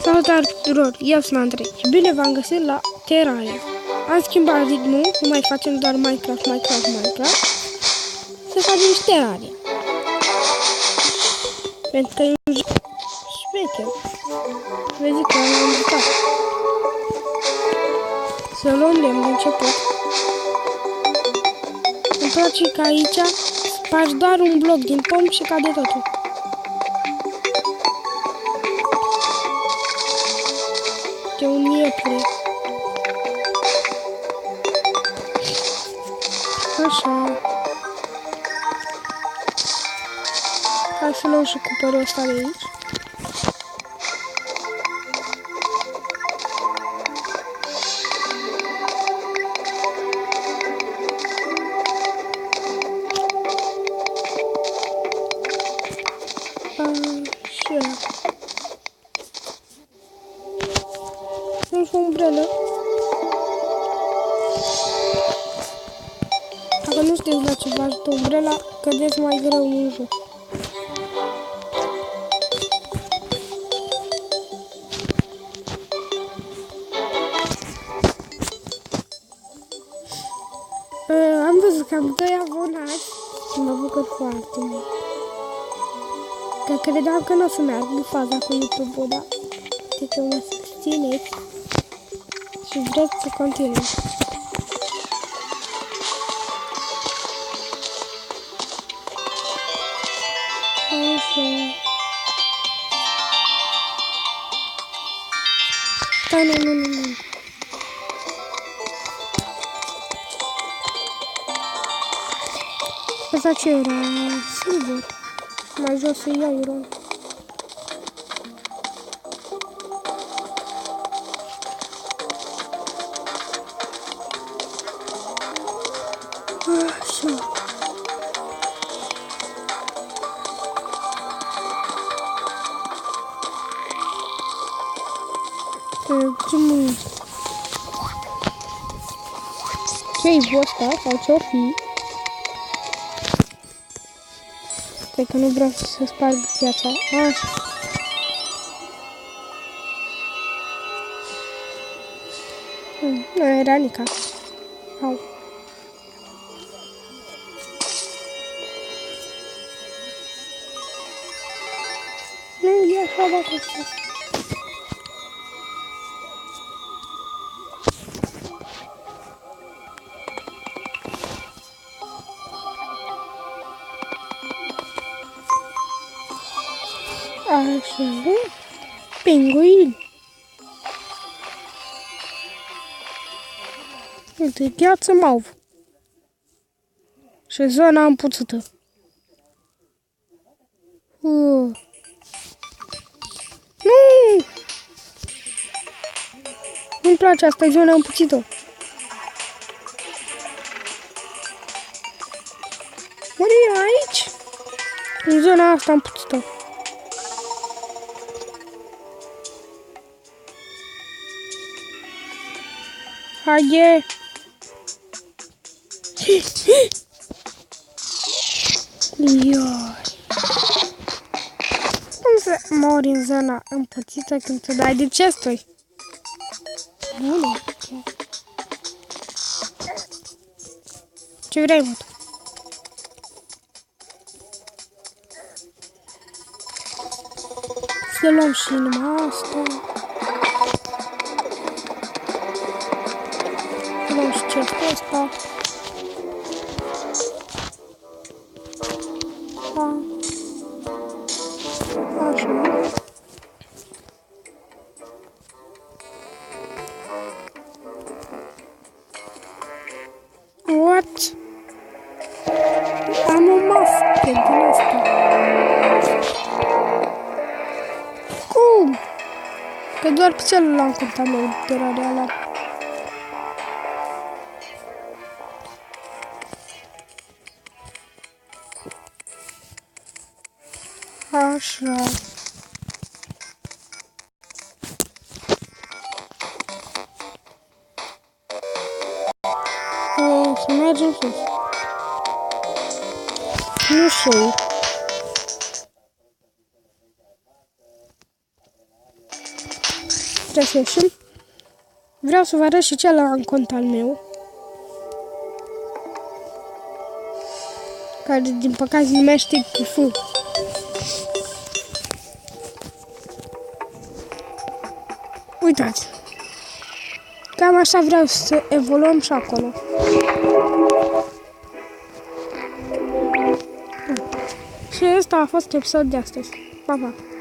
Salutare tuturor, eu sunt Andrei și bine v-am găsit la Terraria. Am schimbat ritmul, nu mai facem doar Minecraft. Să facem și Terraria. Pentru că e un joc șmecher. Vezi că am uitat. Să luăm lemn de început. Îmi place că aici spargi doar un bloc din pom și cade totul. E un iepure. Așa. Hai să luăm și cupărul ăsta de aici. Așa. Nu știu umbrelă. Dacă nu știți la ce vă ajută umbrela, cădeți mai greu în joc. Am văzut că am 2 abonați și mă bucur foarte mult. Că credeam că nu o să meargă faza cu YouTube-ul, dar știi că mă susțineți și vreți să continui. Așa. Stai, nu. Asta ce era? Silver. Mai jos e iron. Așa. Ce-i ăsta sau ce-o fi? Stai că nu vreau să sparg viața. Așa. Nu era Nica. Au. Nu, e așa dacă asta. Așa, pinguin. Uite, gheață mauv. Și zona împuțită. Nu! Nu-mi place, asta e zona împuțită. Unde e aici? În zona asta împuțită. Haide! Ioi! Cum să mori în zona împățită când te dai de ce stoi? Bine! Ce vrei, mă? Să luăm și numai asta. Luăm și chestia asta. Așa. What? Am o mască din asta. Cum? Că doar pe celălalt am cântat meu Terraria ăla. Așa. Să mergem sus. Nu știu. trebuie să ieșim. Vreau să vă arăt și celălalt cont al meu, care din păcate se numește Chifu. Uitați, cam așa vreau să evoluăm și acolo. Și ăsta a fost episodul de astăzi. Pa, pa!